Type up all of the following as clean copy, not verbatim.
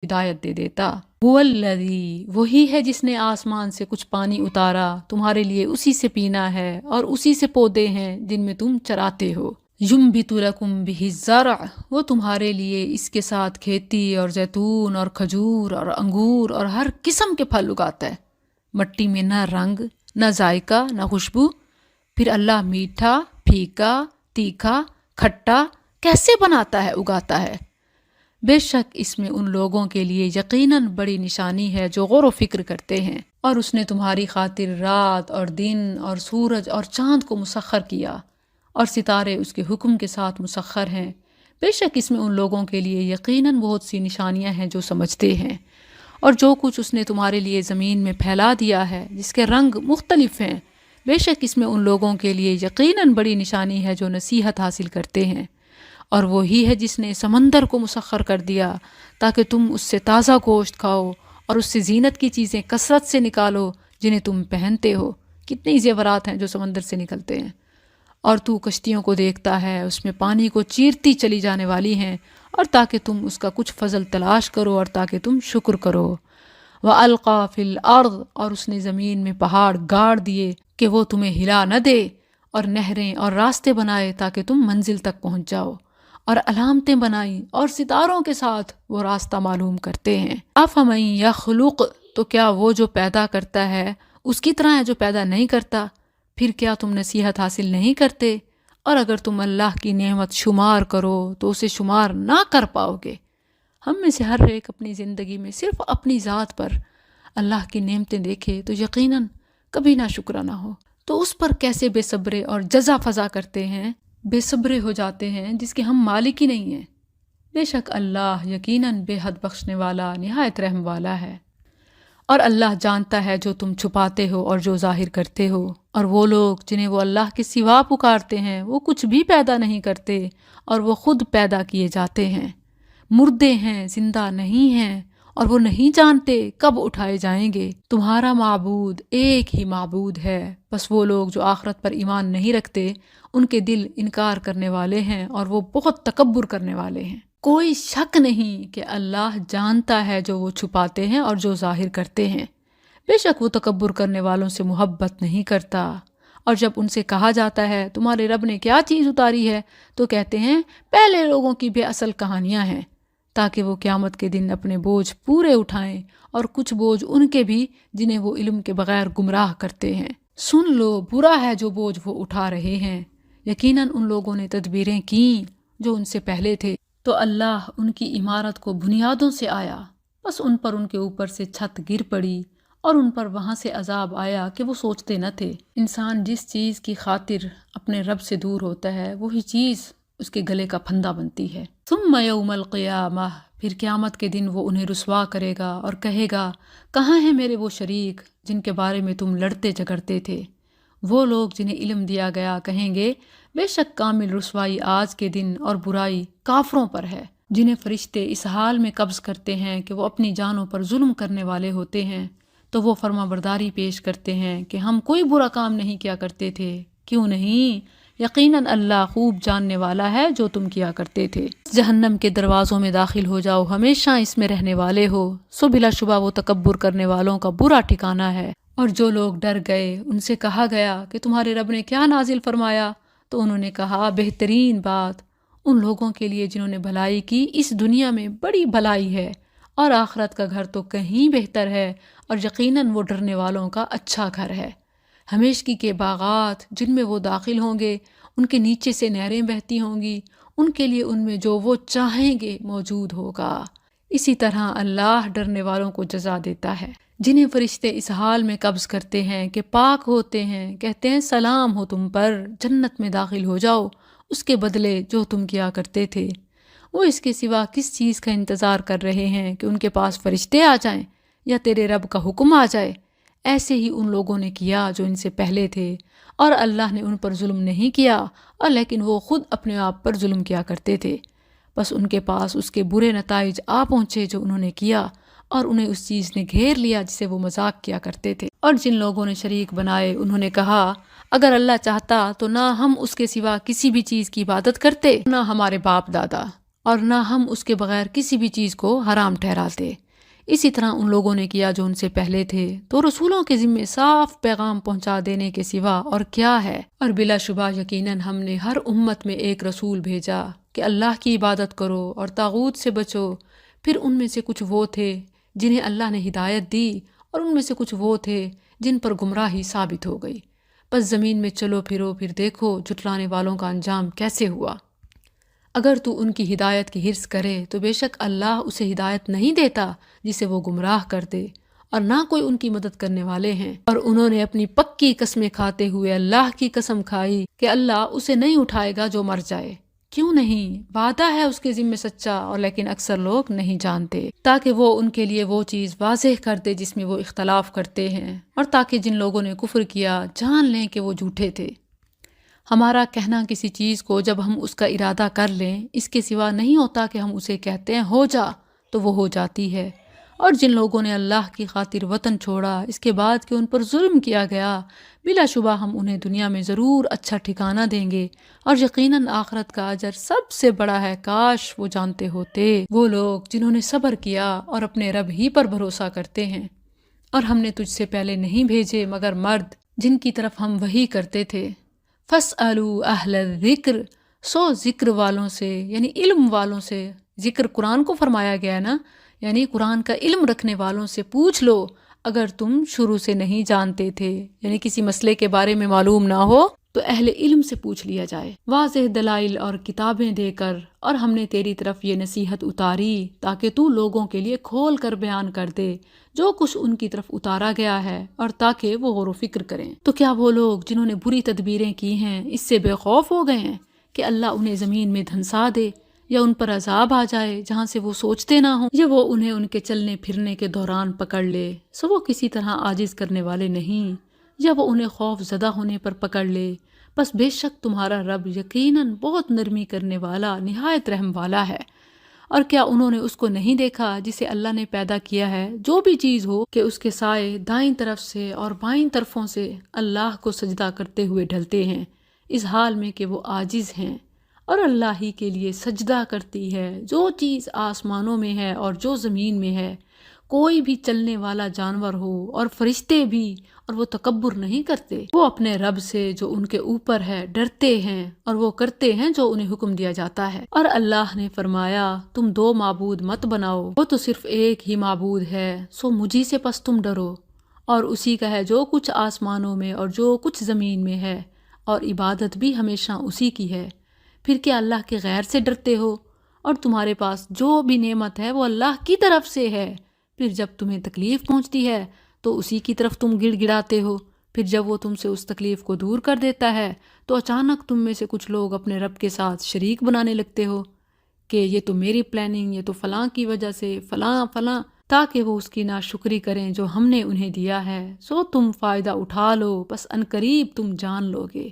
ہدایت دے دیتا۔ والذی، وہی ہے جس نے آسمان سے کچھ پانی اتارا، تمہارے لیے اسی سے پینا ہے، اور اسی سے پودے ہیں جن میں تم چراتے ہو۔ ینبت لکم بہ الزرع، وہ تمہارے لیے اس کے ساتھ کھیتی اور زیتون اور کھجور اور انگور اور ہر قسم کے پھل اگاتا ہے۔ مٹی میں نہ رنگ، نہ ذائقہ، نہ خوشبو، پھر اللہ میٹھا، پھیکا، تیکھا، کھٹا کیسے بناتا ہے، اگاتا ہے۔ بے شک اس میں ان لوگوں کے لیے یقیناً بڑی نشانی ہے جو غور و فکر کرتے ہیں۔ اور اس نے تمہاری خاطر رات اور دن اور سورج اور چاند کو مسخر کیا، اور ستارے اس کے حکم کے ساتھ مسخر ہیں۔ بے شک اس میں ان لوگوں کے لیے یقیناً بہت سی نشانیاں ہیں جو سمجھتے ہیں۔ اور جو کچھ اس نے تمہارے لیے زمین میں پھیلا دیا ہے جس کے رنگ مختلف ہیں، بے شک اس میں ان لوگوں کے لیے یقیناً بڑی نشانی ہے جو نصیحت حاصل کرتے ہیں۔ اور وہی ہے جس نے سمندر کو مسخر کر دیا تاکہ تم اس سے تازہ گوشت کھاؤ اور اس سے زینت کی چیزیں کثرت سے نکالو جنہیں تم پہنتے ہو۔ کتنی زیورات ہیں جو سمندر سے نکلتے ہیں۔ اور تو کشتیوں کو دیکھتا ہے، اس میں پانی کو چیرتی چلی جانے والی ہیں، اور تاکہ تم اس کا کچھ فضل تلاش کرو اور تاکہ تم شکر کرو۔ وَأَلْقَى فِي الْأَرْضِ، اور اس نے زمین میں پہاڑ گاڑ دیے کہ وہ تمہیں ہلا نہ دے، اور نہریں اور راستے بنائے تاکہ تم منزل تک پہنچ جاؤ، اور علامتیں بنائیں اور ستاروں کے ساتھ وہ راستہ معلوم کرتے ہیں۔ أَفَمَن يَخْلُقُ، تو کیا وہ جو پیدا کرتا ہے اس کی طرح ہے جو پیدا نہیں کرتا؟ پھر کیا تم نصیحت حاصل نہیں کرتے؟ اور اگر تم اللہ کی نعمت شمار کرو تو اسے شمار نہ کر پاؤ گے۔ ہم میں سے ہر ایک اپنی زندگی میں صرف اپنی ذات پر اللہ کی نعمتیں دیکھے تو یقیناً کبھی نہ شکرانہ ہو، تو اس پر کیسے بے صبرے اور جزا فضا کرتے ہیں، بے صبرے ہو جاتے ہیں جس کے ہم مالک ہی نہیں ہیں۔ بے شک اللہ یقیناً بے حد بخشنے والا، نہایت رحم والا ہے۔ اور اللہ جانتا ہے جو تم چھپاتے ہو اور جو ظاہر کرتے ہو۔ اور وہ لوگ جنہیں وہ اللہ کے سوا پکارتے ہیں وہ کچھ بھی پیدا نہیں کرتے، اور وہ خود پیدا کیے جاتے ہیں۔ مردے ہیں، زندہ نہیں ہیں، اور وہ نہیں جانتے کب اٹھائے جائیں گے۔ تمہارا معبود ایک ہی معبود ہے، بس وہ لوگ جو آخرت پر ایمان نہیں رکھتے ان کے دل انکار کرنے والے ہیں اور وہ بہت تکبر کرنے والے ہیں۔ کوئی شک نہیں کہ اللہ جانتا ہے جو وہ چھپاتے ہیں اور جو ظاہر کرتے ہیں۔ بے شک وہ تکبر کرنے والوں سے محبت نہیں کرتا۔ اور جب ان سے کہا جاتا ہے تمہارے رب نے کیا چیز اتاری ہے تو کہتے ہیں پہلے لوگوں کی بے اصل کہانیاں ہیں، تاکہ وہ قیامت کے دن اپنے بوجھ پورے اٹھائیں، اور کچھ بوجھ ان کے بھی جنہیں وہ علم کے بغیر گمراہ کرتے ہیں۔ سن لو، برا ہے جو بوجھ وہ اٹھا رہے ہیں، یقیناً ان لوگوں نے تدبیریں کیں جو ان سے پہلے تھے، تو اللہ ان کی عمارت کو بنیادوں سے آیا، بس ان پر ان کے اوپر سے چھت گر پڑی اور ان پر وہاں سے عذاب آیا کہ وہ سوچتے نہ تھے۔ انسان جس چیز کی خاطر اپنے رب سے دور ہوتا ہے وہی چیز اس کے گلے کا پھندا بنتی ہے۔ ثم یوم القیامہ، پھر قیامت کے دن وہ انہیں رسوا کرے گا اور کہے گا کہاں ہیں میرے وہ شریک جن کے بارے میں تم لڑتے جھگڑتے تھے؟ وہ لوگ جنہیں علم دیا گیا کہیں گے بے شک کامل رسوائی آج کے دن اور برائی کافروں پر ہے، جنہیں فرشتے اس حال میں قبض کرتے ہیں کہ وہ اپنی جانوں پر ظلم کرنے والے ہوتے ہیں، تو وہ فرما برداری پیش کرتے ہیں کہ ہم کوئی برا کام نہیں کیا کرتے تھے۔ کیوں نہیں؟ یقیناً اللہ خوب جاننے والا ہے جو تم کیا کرتے تھے۔ جہنم کے دروازوں میں داخل ہو جاؤ، ہمیشہ اس میں رہنے والے ہو، سو بلا شبہ وہ تکبر کرنے والوں کا برا ٹھکانہ ہے۔ اور جو لوگ ڈر گئے ان سے کہا گیا کہ تمہارے رب نے کیا نازل فرمایا، تو انہوں نے کہا بہترین بات ان لوگوں کے لیے جنہوں نے بھلائی کی اس دنیا میں بڑی بھلائی ہے، اور آخرت کا گھر تو کہیں بہتر ہے، اور یقیناً وہ ڈرنے والوں کا اچھا گھر ہے۔ ہمیشگی کے باغات جن میں وہ داخل ہوں گے، ان کے نیچے سے نہریں بہتی ہوں گی، ان کے لیے ان میں جو وہ چاہیں گے موجود ہوگا۔ اسی طرح اللہ ڈرنے والوں کو جزا دیتا ہے۔ جنہیں فرشتے اس حال میں قبض کرتے ہیں کہ پاک ہوتے ہیں، کہتے ہیں سلام ہو تم پر، جنت میں داخل ہو جاؤ، اس کے بدلے جو تم کیا کرتے تھے۔ وہ اس کے سوا کس چیز کا انتظار کر رہے ہیں کہ ان کے پاس فرشتے آ جائیں یا تیرے رب کا حکم آ جائے؟ ایسے ہی ان لوگوں نے کیا جو ان سے پہلے تھے، اور اللہ نے ان پر ظلم نہیں کیا، اور لیکن وہ خود اپنے آپ پر ظلم کیا کرتے تھے۔ بس ان کے پاس اس کے برے نتائج آ پہنچے جو انہوں نے کیا، اور انہیں اس چیز نے گھیر لیا جسے وہ مذاق کیا کرتے تھے۔ اور جن لوگوں نے شریک بنائے انہوں نے کہا اگر اللہ چاہتا تو نہ ہم اس کے سوا کسی بھی چیز کی عبادت کرتے، نہ ہمارے باپ دادا، اور نہ ہم اس کے بغیر کسی بھی چیز کو حرام ٹھہراتے۔ اسی طرح ان لوگوں نے کیا جو ان سے پہلے تھے، تو رسولوں کے ذمے صاف پیغام پہنچا دینے کے سوا اور کیا ہے۔ اور بلا شبہ یقیناً ہم نے ہر امت میں ایک رسول بھیجا کہ اللہ کی عبادت کرو اور طاغوت سے بچو۔ پھر ان میں سے کچھ وہ تھے جنہیں اللہ نے ہدایت دی، اور ان میں سے کچھ وہ تھے جن پر گمراہی ثابت ہو گئی۔ بس زمین میں چلو پھرو، پھر دیکھو جھٹلانے والوں کا انجام کیسے ہوا۔ اگر تو ان کی ہدایت کی حرص کرے تو بے شک اللہ اسے ہدایت نہیں دیتا جسے وہ گمراہ کر دے، اور نہ کوئی ان کی مدد کرنے والے ہیں۔ اور انہوں نے اپنی پکی قسمیں کھاتے ہوئے اللہ کی قسم کھائی کہ اللہ اسے نہیں اٹھائے گا جو مر جائے۔ کیوں نہیں؟ وعدہ ہے اس کے ذمہ سچا، اور لیکن اکثر لوگ نہیں جانتے، تاکہ وہ ان کے لیے وہ چیز واضح کر دے جس میں وہ اختلاف کرتے ہیں، اور تاکہ جن لوگوں نے کفر کیا جان لیں کہ وہ جھوٹے تھے۔ ہمارا کہنا کسی چیز کو جب ہم اس کا ارادہ کر لیں اس کے سوا نہیں ہوتا کہ ہم اسے کہتے ہیں ہو جا تو وہ ہو جاتی ہے۔ اور جن لوگوں نے اللہ کی خاطر وطن چھوڑا اس کے بعد کہ ان پر ظلم کیا گیا، بلا شبہ ہم انہیں دنیا میں ضرور اچھا ٹھکانہ دیں گے، اور یقیناً آخرت کا اجر سب سے بڑا ہے، کاش وہ جانتے ہوتے۔ وہ لوگ جنہوں نے صبر کیا اور اپنے رب ہی پر بھروسہ کرتے ہیں، اور ہم نے تجھ سے پہلے نہیں بھیجے مگر مرد جن کی طرف ہم وحی کرتے تھے۔ فَاسْأَلُوا أَهْلَ الذِّكْرِ، سو ذکر والوں سے یعنی علم والوں سے، ذکر قرآن کو فرمایا گیا ہے نا، یعنی قرآن کا علم رکھنے والوں سے پوچھ لو اگر تم شروع سے نہیں جانتے تھے، یعنی کسی مسئلے کے بارے میں معلوم نہ ہو تو اہل علم سے پوچھ لیا جائے، واضح دلائل اور کتابیں دے کر۔ اور ہم نے تیری طرف یہ نصیحت اتاری تاکہ تو لوگوں کے لیے کھول کر بیان کر دے جو کچھ ان کی طرف اتارا گیا ہے، اور تاکہ وہ غور و فکر کریں۔ تو کیا وہ لوگ جنہوں نے بری تدبیریں کی ہیں اس سے بے خوف ہو گئے ہیں کہ اللہ انہیں زمین میں دھنسا دے، یا ان پر عذاب آ جائے جہاں سے وہ سوچتے نہ ہوں، یا وہ انہیں ان کے چلنے پھرنے کے دوران پکڑ لے، سو وہ کسی طرح عاجز کرنے والے نہیں، یا وہ انہیں خوف زدہ ہونے پر پکڑ لے۔ بس بے شک تمہارا رب یقیناً بہت نرمی کرنے والا، نہایت رحم والا ہے۔ اور کیا انہوں نے اس کو نہیں دیکھا جسے اللہ نے پیدا کیا ہے، جو بھی چیز ہو کہ اس کے سائے دائیں طرف سے اور بائیں طرفوں سے اللہ کو سجدہ کرتے ہوئے ڈھلتے ہیں، اس حال میں کہ وہ عاجز ہیں، اور اللہ ہی کے لیے سجدہ کرتی ہے جو چیز آسمانوں میں ہے اور جو زمین میں ہے، کوئی بھی چلنے والا جانور ہو اور فرشتے بھی، اور وہ تکبر نہیں کرتے۔ وہ اپنے رب سے جو ان کے اوپر ہے ڈرتے ہیں، اور وہ کرتے ہیں جو انہیں حکم دیا جاتا ہے۔ اور اللہ نے فرمایا تم دو معبود مت بناؤ، وہ تو صرف ایک ہی معبود ہے، سو مجھی سے پس تم ڈرو، اور اسی کا ہے جو کچھ آسمانوں میں اور جو کچھ زمین میں ہے، اور عبادت بھی ہمیشہ اسی کی ہے۔ پھر کیا اللہ کے غیر سے ڈرتے ہو؟ اور تمہارے پاس جو بھی نعمت ہے وہ اللہ کی طرف سے ہے، پھر جب تمہیں تکلیف پہنچتی ہے تو اسی کی طرف تم گڑ گڑاتے ہو، پھر جب وہ تم سے اس تکلیف کو دور کر دیتا ہے تو اچانک تم میں سے کچھ لوگ اپنے رب کے ساتھ شریک بنانے لگتے ہو کہ یہ تو میری پلاننگ، یہ تو فلاں کی وجہ سے فلاں فلاں، تاکہ وہ اس کی ناشکری کریں جو ہم نے انہیں دیا ہے۔ سو تم فائدہ اٹھا لو، بس عنقریب تم جان لو گے۔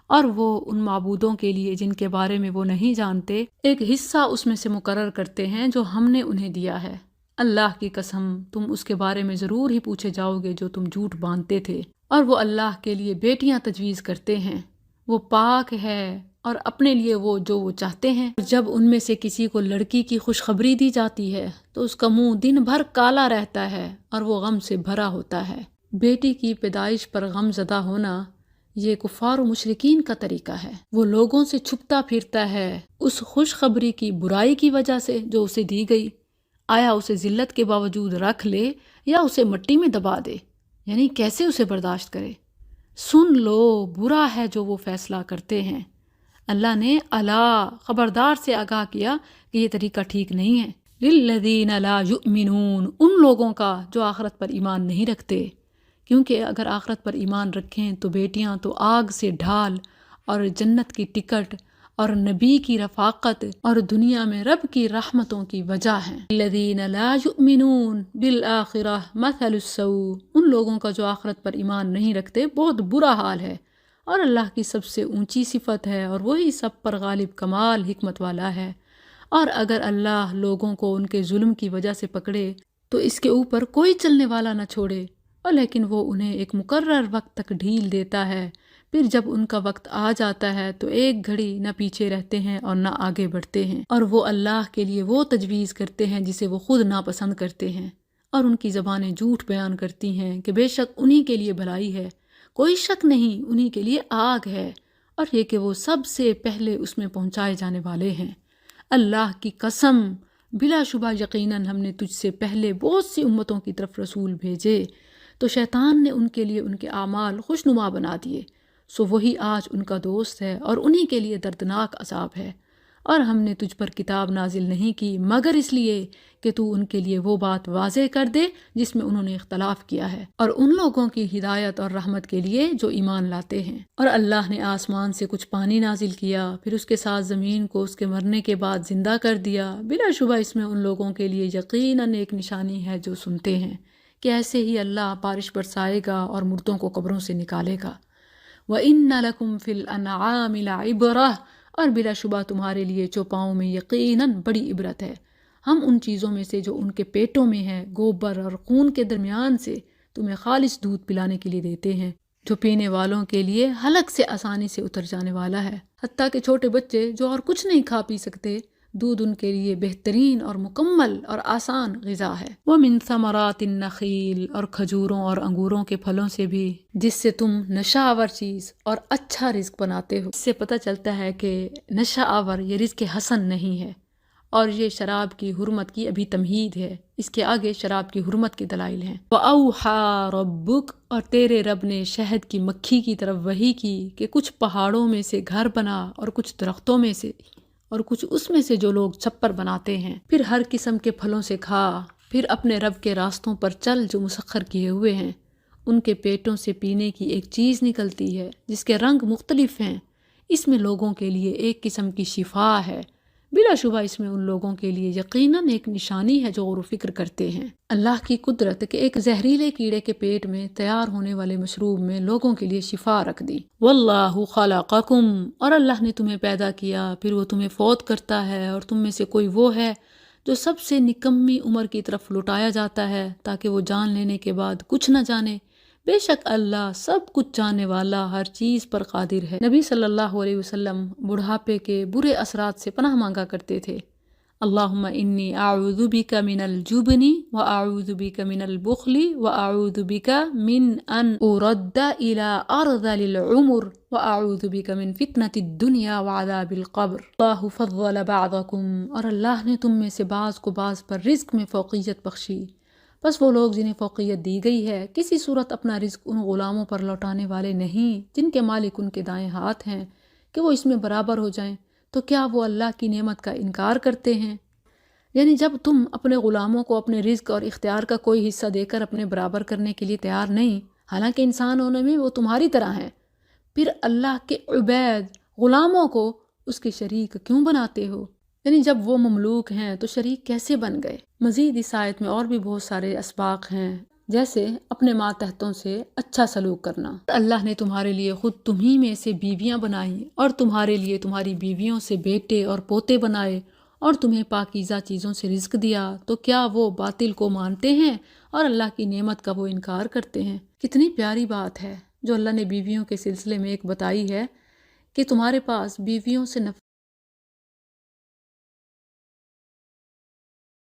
اور وہ ان معبودوں کے لیے جن کے بارے میں وہ نہیں جانتے ایک حصہ اس میں سے مقرر کرتے ہیں جو ہم نے انہیں دیا ہے۔ اللہ کی قسم تم اس کے بارے میں ضرور ہی پوچھے جاؤ گے جو تم جھوٹ باندھتے تھے۔ اور وہ اللہ کے لیے بیٹیاں تجویز کرتے ہیں، وہ پاک ہے، اور اپنے لیے جو وہ چاہتے ہیں۔ جب ان میں سے کسی کو لڑکی کی خوشخبری دی جاتی ہے تو اس کا منہ دن بھر کالا رہتا ہے اور وہ غم سے بھرا ہوتا ہے۔ بیٹی کی پیدائش پر غم زدہ ہونا یہ کفار و مشرکین کا طریقہ ہے۔ وہ لوگوں سے چھپتا پھرتا ہے اس خوشخبری کی برائی کی وجہ سے جو اسے دی گئی، آیا اسے ذلت کے باوجود رکھ لے یا اسے مٹی میں دبا دے، یعنی کیسے اسے برداشت کرے۔ سن لو برا ہے جو وہ فیصلہ کرتے ہیں۔ اللہ نے الا خبردار سے آگاہ کیا کہ یہ طریقہ ٹھیک نہیں ہے۔ للذین لا یؤمنون، ان لوگوں کا جو آخرت پر ایمان نہیں رکھتے، کیونکہ اگر آخرت پر ایمان رکھیں تو بیٹیاں تو آگ سے ڈھال اور جنت کی ٹکٹ اور نبی کی رفاقت اور دنیا میں رب کی رحمتوں کی وجہ ہیں۔ الذین لا یؤمنون بالآخرہ مثل السوء، ان لوگوں کا جو آخرت پر ایمان نہیں رکھتے بہت برا حال ہے، اور اللہ کی سب سے اونچی صفت ہے اور وہی سب پر غالب کمال حکمت والا ہے۔ اور اگر اللہ لوگوں کو ان کے ظلم کی وجہ سے پکڑے تو اس کے اوپر کوئی چلنے والا نہ چھوڑے، اور لیکن وہ انہیں ایک مقرر وقت تک ڈھیل دیتا ہے، پھر جب ان کا وقت آ جاتا ہے تو ایک گھڑی نہ پیچھے رہتے ہیں اور نہ آگے بڑھتے ہیں، اور وہ اللہ کے لیے وہ تجویز کرتے ہیں جسے وہ خود ناپسند کرتے ہیں، اور ان کی زبانیں جھوٹ بیان کرتی ہیں کہ بے شک انہی کے لیے بھلائی ہے، کوئی شک نہیں انہی کے لیے آگ ہے، اور یہ کہ وہ سب سے پہلے اس میں پہنچائے جانے والے ہیں۔ اللہ کی قسم، بلا شبہ یقیناً ہم نے تجھ سے پہلے بہت سی امتوں کی طرف رسول بھیجے، تو شیطان نے ان کے لیے ان کے اعمال خوشنما بنا دیے، سو وہی آج ان کا دوست ہے اور انہی کے لیے دردناک عذاب ہے۔ اور ہم نے تجھ پر کتاب نازل نہیں کی مگر اس لیے کہ تو ان کے لیے وہ بات واضح کر دے جس میں انہوں نے اختلاف کیا ہے، اور ان لوگوں کی ہدایت اور رحمت کے لیے جو ایمان لاتے ہیں۔ اور اللہ نے آسمان سے کچھ پانی نازل کیا، پھر اس کے ساتھ زمین کو اس کے مرنے کے بعد زندہ کر دیا، بلا شبہ اس میں ان لوگوں کے لیے یقیناً ایک نشانی ہے جو سنتے ہیں کہ ایسے ہی اللہ بارش برسائے گا اور مردوں کو قبروں سے نکالے گا۔ وَإِنَّ لَكُمْ فِي الْأَنْعَامِ لَعِبْرَةً، اور بلا شبہ تمہارے لیے چوپاؤں میں یقیناً بڑی عبرت ہے۔ ہم ان چیزوں میں سے جو ان کے پیٹوں میں ہے، گوبر اور خون کے درمیان سے تمہیں خالص دودھ پلانے کے لیے دیتے ہیں، جو پینے والوں کے لیے حلق سے آسانی سے اتر جانے والا ہے، حتیٰ کہ چھوٹے بچے جو اور کچھ نہیں کھا پی سکتے، دودھ ان کے لیے بہترین اور مکمل اور آسان غذا ہے۔ وَمِن ثَمَرَاتِ النَّخِيلِ، اور کھجوروں اور انگوروں کے پھلوں سے بھی، جس سے تم نشہ آور چیز اور اچھا رزق بناتے ہو۔ اس سے پتہ چلتا ہے کہ نشہ آور یہ رزق حسن نہیں ہے، اور یہ شراب کی حرمت کی ابھی تمہید ہے، اس کے آگے شراب کی حرمت کے دلائل ہیں۔ وَأَوْحَى رَبُّكَ، اور تیرے رب نے شہد کی مکھی کی طرف وحی کی کہ کچھ پہاڑوں میں سے گھر بنا، اور کچھ درختوں میں سے، اور کچھ اس میں سے جو لوگ چھپر بناتے ہیں، پھر ہر قسم کے پھلوں سے کھا، پھر اپنے رب کے راستوں پر چل جو مسخر کیے ہوئے ہیں۔ ان کے پیٹوں سے پینے کی ایک چیز نکلتی ہے جس کے رنگ مختلف ہیں، اس میں لوگوں کے لیے ایک قسم کی شفا ہے، بلا شبہ اس میں ان لوگوں کے لیے یقیناً ایک نشانی ہے جو غور و فکر کرتے ہیں۔ اللہ کی قدرت کہ ایک زہریلے کیڑے کے پیٹ میں تیار ہونے والے مشروب میں لوگوں کے لیے شفا رکھ دی۔ واللہ خلقکم، اور اللہ نے تمہیں پیدا کیا، پھر وہ تمہیں فوت کرتا ہے، اور تم میں سے کوئی وہ ہے جو سب سے نکمی عمر کی طرف لوٹایا جاتا ہے تاکہ وہ جان لینے کے بعد کچھ نہ جانے۔ بے شک اللہ سب کچھ جاننے والا، ہر چیز پر قادر ہے۔ نبی صلی اللہ علیہ وسلم بڑھاپے کے برے اثرات سے پناہ مانگا کرتے تھے۔ اللہم انی اعوذ بک من الجبن واعوذ بک من البخل واعوذ بک من ان ارد الى ارذل العمر واعوذ بک من فتنة الدنیا وعذاب القبر۔ اللہ فضل بعضکم، اور اللہ نے تم میں سے بعض کو بعض پر رزق میں فوقیت بخشی، بس وہ لوگ جنہیں فوقیت دی گئی ہے کسی صورت اپنا رزق ان غلاموں پر لوٹانے والے نہیں جن کے مالک ان کے دائیں ہاتھ ہیں کہ وہ اس میں برابر ہو جائیں، تو کیا وہ اللہ کی نعمت کا انکار کرتے ہیں؟ یعنی جب تم اپنے غلاموں کو اپنے رزق اور اختیار کا کوئی حصہ دے کر اپنے برابر کرنے کے لیے تیار نہیں، حالانکہ انسان ہونے میں وہ تمہاری طرح ہیں، پھر اللہ کے عبید غلاموں کو اس کے شریک کیوں بناتے ہو؟ یعنی جب وہ مملوک ہیں تو شریک کیسے بن گئے؟ مزید اس آیت میں اور بھی بہت سارے اسباق ہیں، جیسے اپنے ماتحتوں سے اچھا سلوک کرنا۔ اللہ نے تمہارے لیے خود تمہی میں سے بیویاں بنائی، اور تمہارے لیے تمہاری بیویوں سے بیٹے اور پوتے بنائے، اور تمہیں پاکیزہ چیزوں سے رزق دیا، تو کیا وہ باطل کو مانتے ہیں اور اللہ کی نعمت کا وہ انکار کرتے ہیں؟ کتنی پیاری بات ہے جو اللہ نے بیویوں کے سلسلے میں ایک بتائی ہے کہ تمہارے پاس بیویوں سے